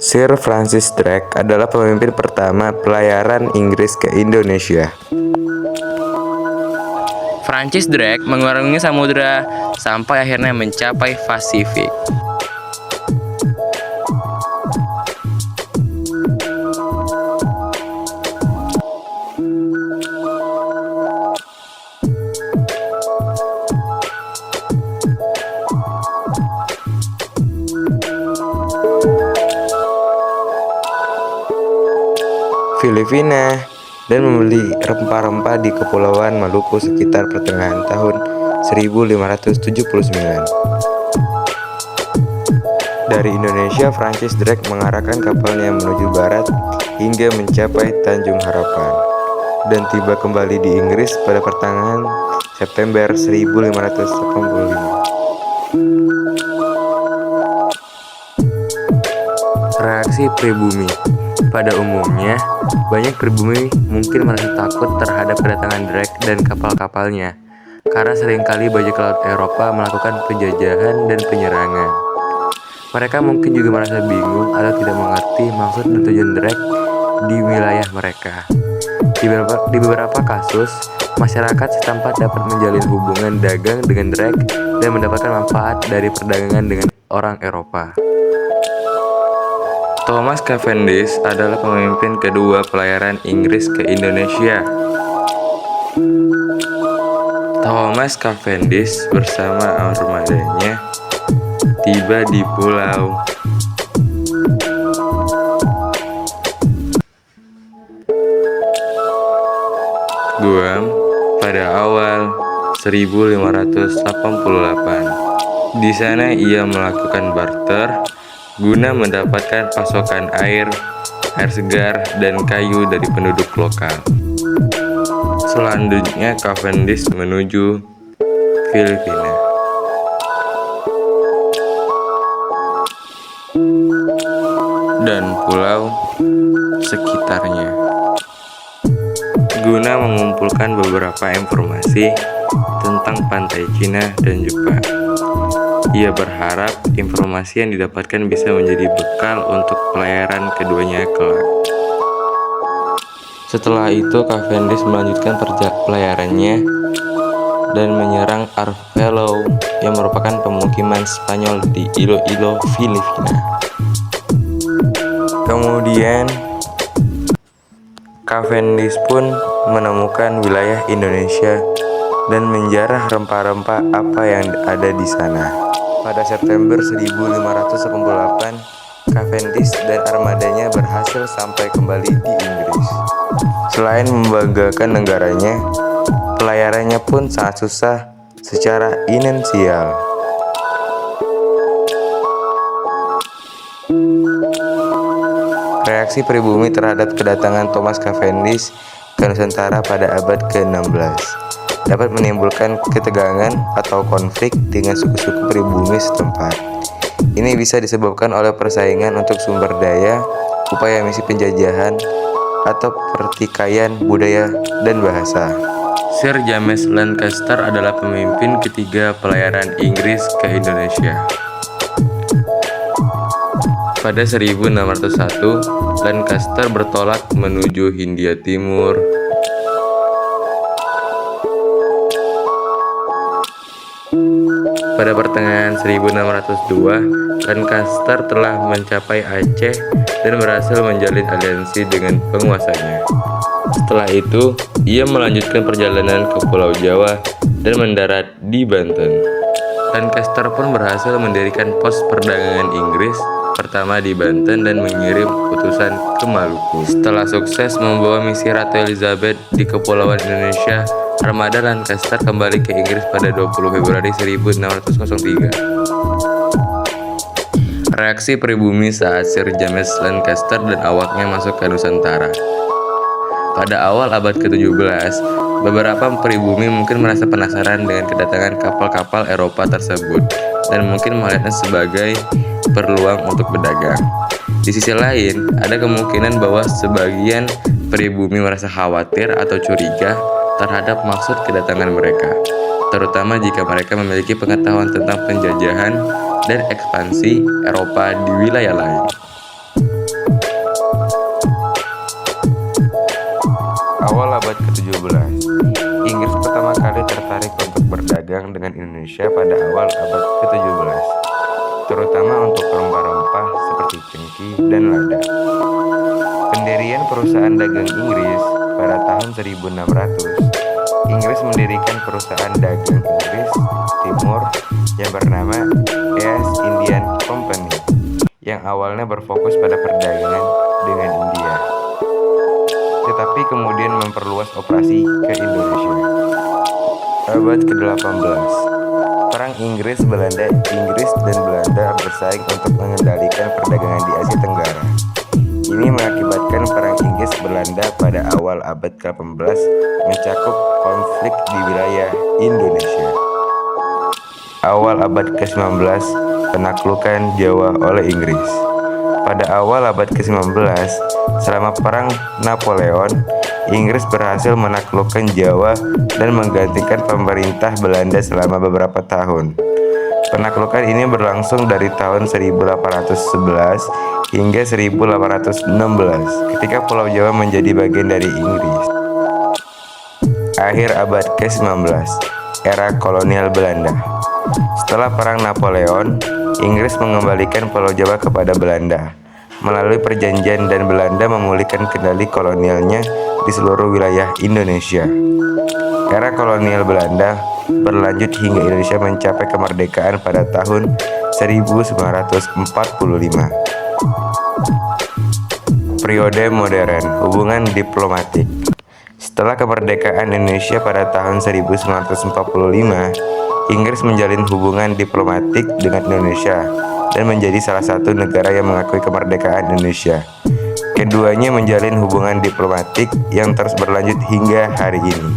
Sir Francis Drake adalah pemimpin pertama pelayaran Inggris ke Indonesia. Francis Drake mengarungi samudera sampai akhirnya mencapai Pasifik. Filipina dan membeli rempah-rempah di Kepulauan Maluku sekitar pertengahan tahun 1579. Dari Indonesia, Francis Drake mengarahkan kapalnya menuju barat hingga mencapai Tanjung Harapan dan tiba kembali di Inggris pada pertengahan September 1585. Reaksi pribumi. Pada umumnya, banyak pribumi mungkin merasa takut terhadap kedatangan Drake dan kapal-kapalnya, karena seringkali bajak laut Eropa melakukan penjajahan dan penyerangan. Mereka mungkin juga merasa bingung atau tidak mengerti maksud dan tujuan Drake di wilayah mereka. Di beberapa kasus, masyarakat setempat dapat menjalin hubungan dagang dengan Drake dan mendapatkan manfaat dari perdagangan dengan orang Eropa. Thomas Cavendish adalah pemimpin kedua pelayaran Inggris ke Indonesia. Thomas Cavendish bersama armadanya tiba di Pulau Guam pada awal 1588. Di sana ia melakukan barter guna mendapatkan pasokan air segar, dan kayu dari penduduk lokal. Selanjutnya Cavendish menuju Filipina. Dan pulau sekitarnya guna mengumpulkan beberapa informasi tentang pantai Cina dan Jepang. Ia berharap informasi yang didapatkan bisa menjadi bekal untuk pelayaran keduanya kelak. Setelah itu, Cavendish melanjutkan pelayarannya dan menyerang Arvelo yang merupakan pemukiman Spanyol di Iloilo, Filipina. Kemudian, Cavendish pun menemukan wilayah Indonesia dan menjarah rempah-rempah apa yang ada di sana. Pada September 1588, Cavendish dan armadanya berhasil sampai kembali di Inggris. Selain membanggakan negaranya, pelayarannya pun sangat susah secara finansial. Reaksi pribumi terhadap kedatangan Thomas Cavendish ke Nusantara pada abad ke-16 dapat menimbulkan ketegangan atau konflik dengan suku-suku pribumi setempat. Ini bisa disebabkan oleh persaingan untuk sumber daya, upaya misi penjajahan, atau pertikaian budaya dan bahasa. Sir James Lancaster adalah pemimpin ketiga pelayaran Inggris ke Indonesia. Pada 1601, Lancaster bertolak menuju Hindia Timur. Pada pertengahan 1602, Lancaster telah mencapai Aceh dan berhasil menjalin aliansi dengan penguasanya. Setelah itu, ia melanjutkan perjalanan ke Pulau Jawa dan mendarat di Banten. Lancaster pun berhasil mendirikan pos perdagangan Inggris pertama di Banten dan mengirim utusan ke Maluku. Setelah sukses membawa misi Ratu Elizabeth di Kepulauan Indonesia, armada Lancaster kembali ke Inggris pada 20 Februari 1603. Reaksi pribumi saat Sir James Lancaster dan awaknya masuk ke Nusantara. Pada awal abad ke-17, beberapa pribumi mungkin merasa penasaran dengan kedatangan kapal-kapal Eropa tersebut dan mungkin melihatnya sebagai peluang untuk berdagang. Di sisi lain, ada kemungkinan bahwa sebagian pribumi merasa khawatir atau curiga terhadap maksud kedatangan mereka, terutama jika mereka memiliki pengetahuan tentang penjajahan dan ekspansi Eropa di wilayah lain. berdagang dengan Indonesia pada awal abad ke-17, terutama untuk rempah-rempah seperti cengkih dan lada. Pendirian perusahaan dagang Inggris pada tahun 1600, Inggris mendirikan perusahaan dagang Inggris Timur yang bernama East Indian Company yang awalnya berfokus pada perdagangan dengan India, tetapi kemudian memperluas operasi ke Indonesia. Abad ke-18, Perang Inggris-Belanda. Inggris dan Belanda bersaing untuk mengendalikan perdagangan di Asia Tenggara. Ini mengakibatkan Perang Inggris-Belanda pada awal abad ke-18 mencakup konflik di wilayah Indonesia. Awal abad ke-19, penaklukan Jawa oleh Inggris. Pada awal abad ke-19, selama Perang Napoleon, Inggris berhasil menaklukkan Jawa dan menggantikan pemerintah Belanda selama beberapa tahun. Penaklukan ini berlangsung dari tahun 1811 hingga 1816 ketika Pulau Jawa menjadi bagian dari Inggris. Akhir abad ke-19, era kolonial Belanda. Setelah Perang Napoleon, Inggris mengembalikan Pulau Jawa kepada Belanda melalui perjanjian dan Belanda memulihkan kendali kolonialnya di seluruh wilayah Indonesia. Era kolonial Belanda berlanjut hingga Indonesia mencapai kemerdekaan pada tahun 1945. Periode modern, hubungan diplomatik. Setelah kemerdekaan Indonesia pada tahun 1945, Inggris menjalin hubungan diplomatik dengan Indonesia dan menjadi salah satu negara yang mengakui kemerdekaan Indonesia. Keduanya menjalin hubungan diplomatik yang terus berlanjut hingga hari ini.